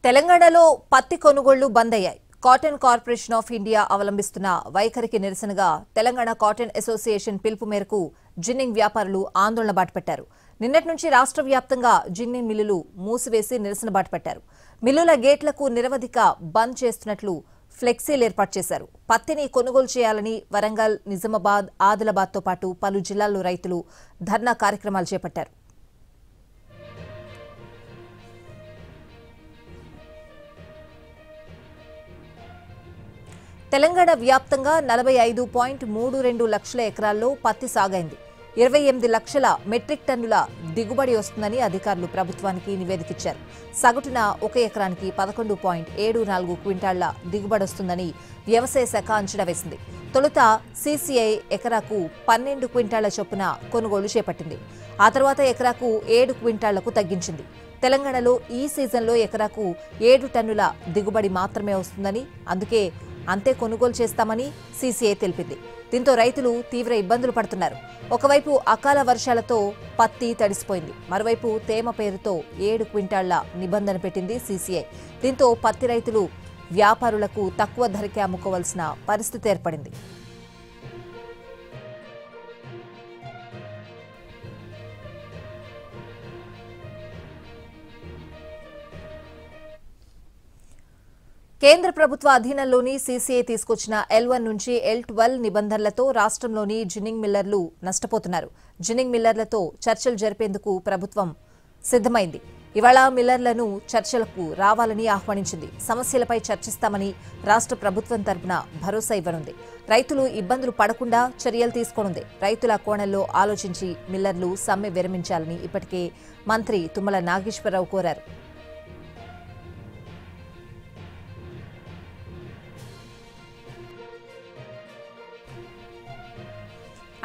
తెలంగాణలో పత్తి కొనుగోళ్లు బంద్ అయ్యాయి. కాటన్ కార్పొరేషన్ ఆఫ్ ఇండియా అవలంబిస్తున్న వైఖరికి నిరసనగా తెలంగాణ కాటన్ అసోసియేషన్ పిలుపు మేరకు జిన్నింగ్ వ్యాపారులు ఆందోళన బాటపట్టారు. నిన్నటి నుంచి రాష్ట్ర వ్యాప్తంగా జిన్నింగ్ మిల్లులు మూసివేసి నిరసన బాటపట్టారు. మిల్లుల గేట్లకు నిరవధిక బంద్ చేస్తున్నట్లు ఫ్లెక్సీలు ఏర్పాటు చేశారు. పత్తిని కొనుగోలు చేయాలని వరంగల్, నిజామాబాద్, ఆదిలాబాద్తో పాటు పలు జిల్లాల్లో రైతులు ధర్నా కార్యక్రమాలు చేపట్టారు. తెలంగాణ వ్యాప్తంగా 45.32 లక్షల ఎకరాల్లో పత్తి సాగైంది. 28 లక్షల మెట్రిక్ టన్నుల దిగుబడి వస్తుందని అధికారులు ప్రభుత్వానికి నివేదికిచ్చారు. సగటున ఒక ఎకరానికి 11.74 క్వింటాళ్ల దిగుబడి వస్తుందని వ్యవసాయ శాఖ అంచనా వేసింది. తొలుత సీసీఐ ఎకరాకు 12 క్వింటాళ్ల చొప్పున కొనుగోలు చేపట్టింది. ఆ తర్వాత ఎకరాకు 7 క్వింటాళ్లకు తగ్గించింది. తెలంగాణలో ఈ సీజన్లో ఎకరాకు 7 టన్నుల దిగుబడి మాత్రమే వస్తుందని, అందుకే అంతే కొనుగోలు చేస్తామని సీసీఐ తెలిపింది. దీంతో రైతులు తీవ్ర ఇబ్బందులు పడుతున్నారు. ఒకవైపు అకాల వర్షాలతో పత్తి తడిసిపోయింది, మరోవైపు తేమ పేరుతో 7 క్వింటాళ్ల నిబంధన పెట్టింది సీసీఐ. దీంతో పత్తి రైతులు వ్యాపారులకు తక్కువ ధరకే అమ్ముకోవాల్సిన పరిస్థితి ఏర్పడింది. కేంద్ర ప్రభుత్వ అధీనంలోని సీసీఐ తీసుకొచ్చిన L1 నుంచి L12 నిబంధనలతో రాష్ట్రంలోని జిన్నింగ్ మిల్లర్లు నష్టపోతున్నారు. జిన్నింగ్ మిల్లర్లతో చర్చలు జరిపేందుకు ప్రభుత్వం సిద్ధమైంది. ఇవాళ మిల్లర్లను చర్చలకు రావాలని ఆహ్వానించింది. సమస్యలపై చర్చిస్తామని రాష్ట్ర ప్రభుత్వం తరపున భరోసా ఇవ్వనుంది. రైతులు ఇబ్బందులు పడకుండా చర్యలు తీసుకోనుంది. రైతుల కోణంలో ఆలోచించి మిల్లర్లు సమ్మె విరమించాలని ఇప్పటికే మంత్రి తుమ్మల నాగేశ్వరరావు కోరారు.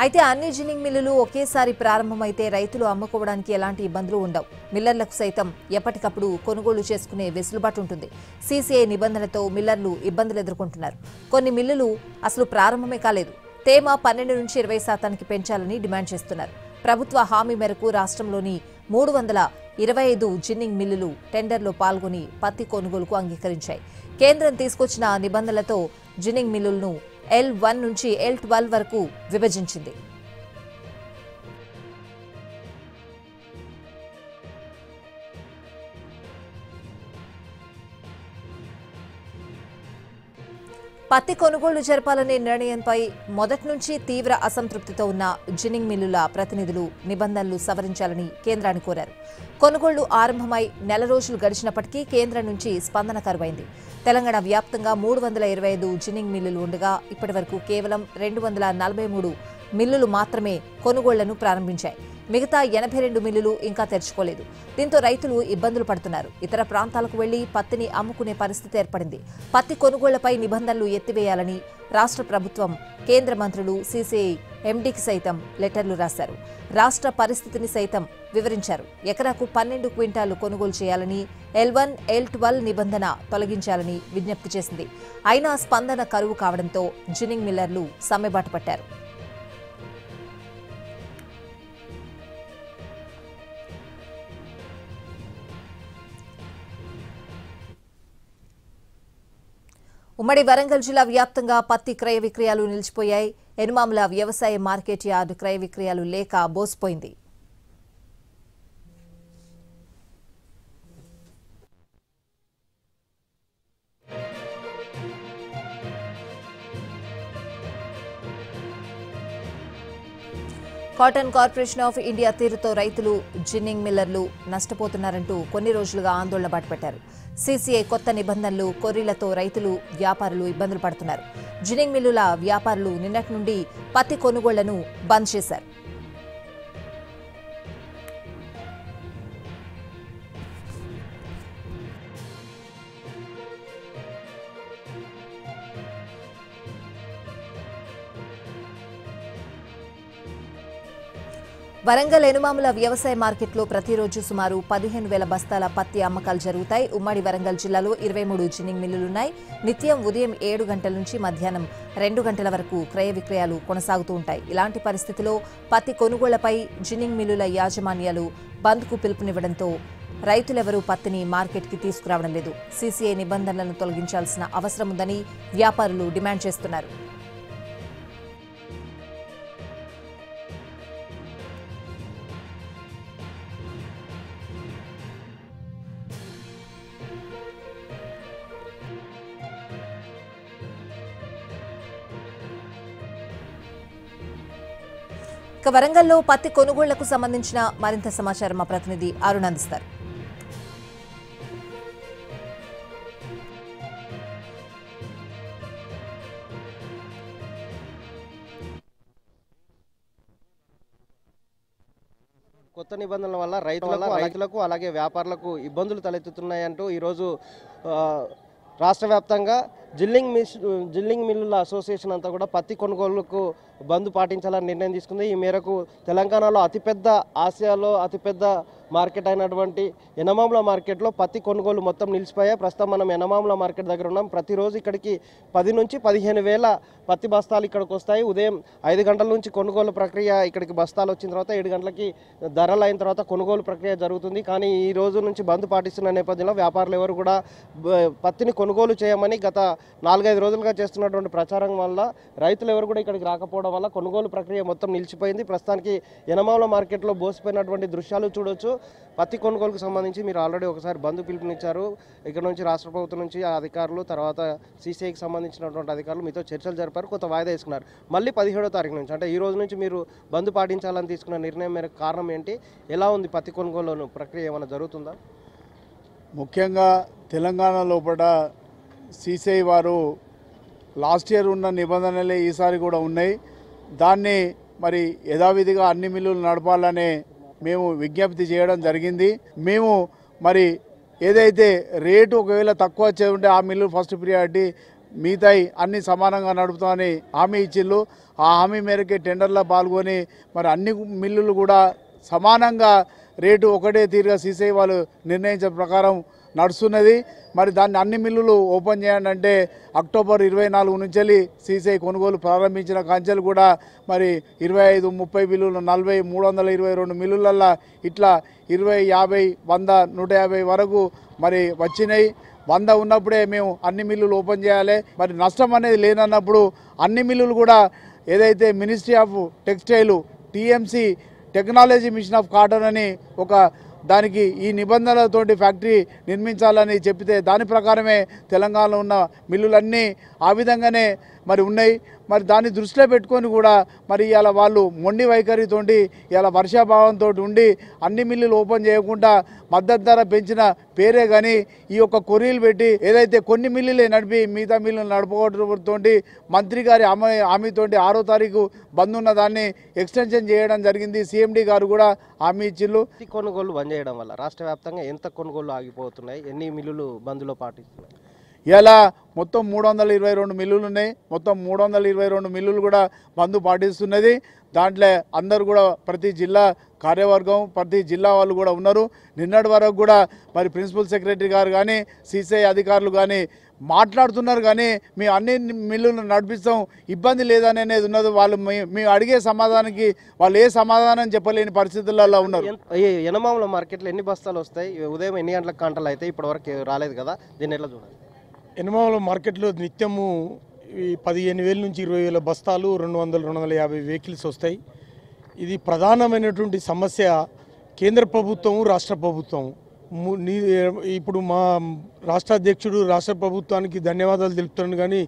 అయితే అన్ని జిన్నింగ్ మిల్లులు ఒకేసారి ప్రారంభమైతే రైతులు అమ్ముకోవడానికి ఎలాంటి ఇబ్బందులు ఉండవు. మిల్లర్లకు సైతం ఎప్పటికప్పుడు కొనుగోలు చేసుకునే వెసులుబాటు ఉంటుంది. సీసీఐ నిబంధనలతో మిల్లర్లు ఇబ్బందులు ఎదుర్కొంటున్నారు. కొన్ని మిల్లులు అసలు ప్రారంభమే కాలేదు. తేమ 12 నుంచి 20% పెంచాలని డిమాండ్ చేస్తున్నారు. ప్రభుత్వ హామీ మేరకు రాష్ట్రంలోని 325 జిన్నింగ్ మిల్లులు టెండర్లో పాల్గొని పత్తి కొనుగోలుకు అంగీకరించాయి. కేంద్రం తీసుకొచ్చిన నిబంధనలతో జిన్నింగ్ మిల్లులను L1 నుంచి L12 వరకు విభజించింది. పత్తి కొనుగోలు జరపాలనే నిర్ణయంపై మొదటి నుంచి తీవ్ర అసంతృప్తితో ఉన్న జిన్నింగ్ మిల్లుల ప్రతినిధులు నిబంధనలు సవరించాలని కేంద్రాన్ని కోరారు. కొనుగోళ్లు ఆరంభమై నెల రోజులు గడిచినప్పటికీ కేంద్రం నుంచి స్పందన కరువైంది. తెలంగాణ వ్యాప్తంగా 325 జిన్నింగ్ మిల్లులు ఉండగా ఇప్పటి వరకు కేవలం 243 మిల్లులు మాత్రమే కొనుగోళ్లను ప్రారంభించాయి. మిగతా 82 మిల్లులు ఇంకా తెరుచుకోలేదు. దీంతో రైతులు ఇబ్బందులు పడుతున్నారు. ఇతర ప్రాంతాలకు వెళ్లి పత్తిని అమ్ముకునే పరిస్థితి ఏర్పడింది. పత్తి కొనుగోళ్లపై నిబంధనలు ఎత్తివేయాలని రాష్ట్ర ప్రభుత్వం కేంద్ర మంత్రులు సీసీఐ ఎండీకి సైతం లెటర్లు రాశారు. రాష్ట్ర పరిస్థితిని సైతం వివరించారు. ఎకరాకు 12 క్వింటాలు కొనుగోలు చేయాలని, L1, L12 నిబంధన తొలగించాలని విజ్ఞప్తి చేసింది. అయినా స్పందన కరువు కావడంతో జిన్నింగ్ మిల్లర్లు సమ్మెబాట పట్టారు. ఉమ్మడి వరంగల్ జిల్లా వ్యాప్తంగా పత్తి క్రయ విక్రయాలు నిలిచిపోయాయి. ఎనుమాముల వ్యవసాయ మార్కెట్ యార్డు క్రయ విక్రయాలు లేక బోసిపోయింది. కాటన్ కార్పొరేషన్ ఆఫ్ ఇండియా తీరుతో రైతులు, జిన్నింగ్ మిల్లర్లు నష్టపోతున్నారంటూ కొన్ని రోజులుగా ఆందోళన బాటపట్టారు. సీసీఐ కొత్త నిబంధనలు, కొర్రీలతో రైతులు, వ్యాపారులు ఇబ్బందులు పడుతున్నారు. జిన్నింగ్ మిల్లుల వ్యాపారులు నిన్నటి నుండి పత్తి కొనుగోళ్లను బంద్ చేశారు. వరంగల్ ఎనుమాముల వ్యవసాయ మార్కెట్లో ప్రతిరోజు సుమారు 15,000 బస్తాల పత్తి అమ్మకాలు జరుగుతాయి. ఉమ్మడి వరంగల్ జిల్లాలో 23 జిన్నింగ్ మిల్లులున్నాయి. నిత్యం ఉదయం 7 గంటల నుంచి మధ్యాహ్నం 2 గంటల వరకు క్రయ విక్రయాలు కొనసాగుతూ ఉంటాయి. ఇలాంటి పరిస్థితిలో పత్తి కొనుగోళ్లపై జిన్నింగ్ మిల్లుల యాజమాన్యాలు బంద్కు పిలుపునివ్వడంతో రైతులెవరూ పత్తిని మార్కెట్కి తీసుకురావడం లేదు. సీసీఐ నిబంధనలను తొలగించాల్సిన అవసరం ఉందని వ్యాపారులు డిమాండ్ చేస్తున్నారు. వరంగల్లో పత్తి కొనుగోళ్లకు సంబంధించిన మరింత సమాచారం మా ప్రతినిధి అరుణ్ అందిస్తారు. కొత్త నిబంధనల వల్ల రైతులకు అలాగే వ్యాపారులకు ఇబ్బందులు తలెత్తుతున్నాయంటూ ఈరోజు రాష్ట్ర వ్యాప్తంగా జిల్లింగ్ మిల్లుల అసోసియేషన్ అంతా కూడా పత్తి కొనుగోలుకు బంద్ పాటించాలని నిర్ణయం తీసుకుంది. ఈ మేరకు తెలంగాణలో ఆసియాలో అతిపెద్ద మార్కెట్ అయినటువంటి యనమాముల మార్కెట్లో పత్తి కొనుగోలు మొత్తం నిలిచిపోయాయి. ప్రస్తుతం మనం యనమాముల మార్కెట్ దగ్గర ఉన్నాం. ప్రతిరోజు ఇక్కడికి 10 నుంచి 15 వేల పత్తి బస్తాలు ఇక్కడికి వస్తాయి. ఉదయం 5 గంటల నుంచి కొనుగోలు ప్రక్రియ ఇక్కడికి బస్తాలు వచ్చిన తర్వాత 7 గంటలకి ధరలు అయిన తర్వాత కొనుగోలు ప్రక్రియ జరుగుతుంది. కానీ ఈ రోజు నుంచి బంద్ పాటిస్తున్న నేపథ్యంలో వ్యాపారులు ఎవరు కూడా పత్తిని కొనుగోలు చేయమని గత 4-5 రోజులుగా చేస్తున్నటువంటి ప్రచారం వల్ల రైతులు ఎవరు కూడా ఇక్కడికి రాకపోవడం వల్ల కొనుగోలు ప్రక్రియ మొత్తం నిలిచిపోయింది. ప్రస్తుతానికి యనమాముల మార్కెట్లో బోసిపోయినటువంటి దృశ్యాలు చూడొచ్చు. పత్తి కొనుగోలుకు సంబంధించి మీరు ఆల్రెడీ ఒకసారి బంద్ పిలుపునిచ్చారు. ఇక్కడ నుంచి రాష్ట్ర ప్రభుత్వం నుంచి అధికారులు, తర్వాత సీసీఐకి సంబంధించినటువంటి అధికారులు మీతో చర్చలు జరిపారు, కొంత వాయిదా వేసుకున్నారు. మళ్ళీ 17వ తారీఖు నుంచి అంటే ఈ రోజు నుంచి మీరు బంద్ పాటించాలని తీసుకున్న నిర్ణయం మేరకు కారణం ఏంటి? ఎలా ఉంది పత్తి కొనుగోలు ప్రక్రియ? ఏమైనా జరుగుతుందా? ముఖ్యంగా తెలంగాణ లోపల సీసీఐ వారు లాస్ట్ ఇయర్ ఉన్న నిబంధనలే ఈసారి కూడా ఉన్నాయి. దాన్ని మరి యథావిధిగా అన్ని మిల్లులు నడపాలనే మేము విజ్ఞప్తి చేయడం జరిగింది. మేము మరి ఏదైతే రేటు ఒకవేళ తక్కువ వచ్చే ఉంటే ఆ మిల్లు ఫస్ట్ ప్రియారిటీ, మిగతాయి అన్ని సమానంగా నడుపుతామని హామీ ఇచ్చిళ్ళు. ఆ హామీ మేరకే టెండర్లో పాల్గొని మరి అన్ని మిల్లులు కూడా సమానంగా రేటు ఒకటే తీరుగా సీసీఐ వాళ్ళు నిర్ణయించిన ప్రకారం నడుస్తున్నది. మరి దాన్ని అన్ని మిల్లులు ఓపెన్ చేయండి అంటే అక్టోబర్ 24 నుంచి సీసీఐ కొనుగోలు ప్రారంభించిన కంచెలు కూడా మరి 25, 30 మిల్లులు, 40, 322 మిల్లులల్లో ఇట్లా 20, 50, 100, 150 వరకు మరి వచ్చినాయి. 100 ఉన్నప్పుడే మేము అన్ని మిల్లులు ఓపెన్ చేయాలి. మరి నష్టం అనేది లేనన్నప్పుడు అన్ని మిల్లులు కూడా ఏదైతే ministry of textile TMC technology machine of cotton అని ఒక దానికి ఈ నిబంధనలతోటి ఫ్యాక్టరీ నిర్మించాలని చెప్తే దాని ప్రకారమే తెలంగాణలో ఉన్న మిల్లులన్నీ ఆ విధంగానే మరి ఉన్నాయి. మరి దాన్ని దృష్టిలో పెట్టుకొని కూడా మరి ఇలా వాళ్ళు మొండి వైఖరితోటి ఇలా వర్షాభావంతో ఉండి అన్ని మిల్లులు ఓపెన్ చేయకుండా మద్దతు ధర పెంచిన పేరే కానీ ఈ యొక్క కొర్రీలు పెట్టి ఏదైతే కొన్ని మిల్లులే నడిపి మిగతా మిల్లులు నడుపుకోవడంతో మంత్రి గారి హామీతోటి 6వ తారీఖు బంద్ ఉన్న దాన్ని ఎక్స్టెన్షన్ చేయడం జరిగింది. సీఎండీ గారు కూడా హామీ ఇచ్చిళ్ళు. కొనుగోలు బంద్ చేయడం వల్ల రాష్ట్ర వ్యాప్తంగా ఎంత కొనుగోలు ఆగిపోతున్నాయి? ఎన్ని మిల్లులు బంద్లో పాటిస్తున్నాయి? ఇలా మొత్తం 322 మిల్లులు ఉన్నాయి. మొత్తం 322 మిల్లులు కూడా బంద్ పాటిస్తున్నది. దాంట్లో అందరూ కూడా ప్రతి జిల్లా కార్యవర్గం, ప్రతి జిల్లా వాళ్ళు కూడా ఉన్నారు. నిన్నటి వరకు కూడా మరి ప్రిన్సిపల్ సెక్రటరీ గారు కానీ సీసీఐ అధికారులు కానీ మాట్లాడుతున్నారు. కానీ మేము అన్ని మిల్లులను నడిపిస్తాం, ఇబ్బంది లేదని అనేది ఉన్నది. వాళ్ళు మేము అడిగే సమాధానానికి వాళ్ళు ఏ సమాధానం చెప్పలేని పరిస్థితులలో ఉన్నారు. యనమాముల మార్కెట్లో ఎన్ని బస్తాలు వస్తాయి? ఉదయం ఎన్ని గంటలకు కాంటలు అయితే ఇప్పటివరకు రాలేదు కదా, దీన్ని ఎట్లా చూడాలి? యనమాముల మార్కెట్లో నిత్యము 15,000 నుంచి 20,000 బస్తాలు, 200-250 వెహికల్స్ వస్తాయి. ఇది ప్రధానమైనటువంటి సమస్య. కేంద్ర ప్రభుత్వం, రాష్ట్ర ప్రభుత్వం ఇప్పుడు మా రాష్ట్ర అధ్యక్షుడు రాష్ట్ర ప్రభుత్వానికి ధన్యవాదాలు తెలుపుతాను, కానీ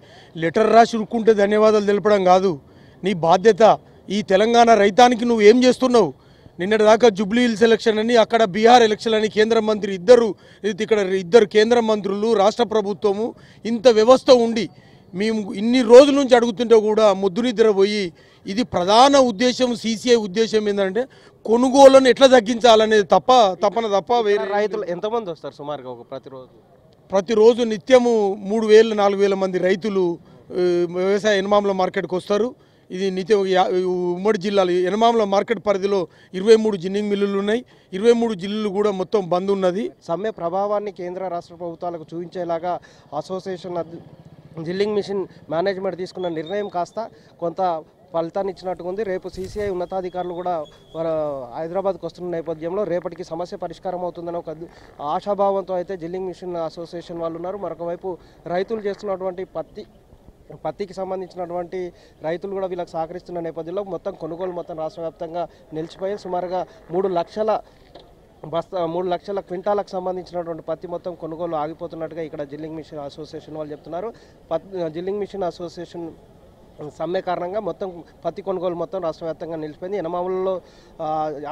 లెటర్ రాసి ఉరుక్కుంటే ధన్యవాదాలు తెలపడం కాదు. నీ బాధ్యత. ఈ తెలంగాణ రైతానికి నువ్వు ఏం చేస్తున్నావు? నిన్నటి దాకా జూబ్లీ హిల్స్ ఎలక్షన్ అని, అక్కడ బీహార్ ఎలక్షన్ అని కేంద్ర మంత్రి ఇక్కడ ఇద్దరు కేంద్ర మంత్రులు, రాష్ట్ర ప్రభుత్వము ఇంత వ్యవస్థ ఉండి మేము ఇన్ని రోజుల నుంచి అడుగుతుంటే కూడా ముద్దు నిద్ర పోయి, ఇది ప్రధాన ఉద్దేశం సీసీఐ ఉద్దేశం ఏంటంటే కొనుగోలును ఎట్లా తగ్గించాలనేది తప్ప వేరే. రైతులు ఎంతమంది వస్తారు సుమారుగా ప్రతిరోజు నిత్యము 3,000-4,000 మంది రైతులు వ్యవసాయ యనమాముల మార్కెట్కి వస్తారు. ఇది నిత్యం ఉమ్మడి జిల్లాలు యనమాముల మార్కెట్ పరిధిలో 23 జిన్నింగ్ మిల్లులు ఉన్నాయి. 23 జిల్లులు కూడా మొత్తం బంద్ ఉన్నది. సమ్మె ప్రభావాన్ని కేంద్ర రాష్ట్ర ప్రభుత్వాలకు చూపించేలాగా అసోసియేషన్ జిల్లింగ్ మిషన్ మేనేజ్మెంట్ తీసుకున్న నిర్ణయం కాస్త కొంత ఫలితాన్ని ఇచ్చినట్టుగా ఉంది. రేపు సీసీఐ ఉన్నతాధికారులు కూడా హైదరాబాద్కు వస్తున్న నేపథ్యంలో రేపటికి సమస్య పరిష్కారం అవుతుందని ఒక ఆశాభావంతో అయితే జిల్లింగ్ మిషన్ అసోసియేషన్ వాళ్ళు ఉన్నారు. మరొక వైపు రైతులు చేస్తున్నటువంటి పత్తికి సంబంధించినటువంటి రైతులు కూడా వీళ్ళకి సహకరిస్తున్న నేపథ్యంలో మొత్తం కొనుగోలు మొత్తం రాష్ట్ర వ్యాప్తంగా నిలిచిపోయి సుమారుగా 3 లక్షల క్వింటాలకు సంబంధించినటువంటి పత్తి మొత్తం కొనుగోలు ఆగిపోతున్నట్టుగా ఇక్కడ జిల్లింగ్ మిషన్ అసోసియేషన్ వాళ్ళు చెప్తున్నారు. జిల్లింగ్ మిషన్ అసోసియేషన్ సమ్మె కారణంగా మొత్తం పత్తి కొనుగోలు మొత్తం రాష్ట్ర వ్యాప్తంగా నిలిచిపోయింది. ఎనమాములలో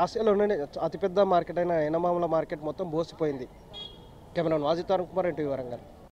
ఆసియాలోనే అతిపెద్ద మార్కెట్ అయిన ఎనమాముల మార్కెట్ మొత్తం బోసిపోయింది. కెమెరామెన్ వాజిద్ అరుణ్ కుమార్, ఎన్టీవీ వరంగల్.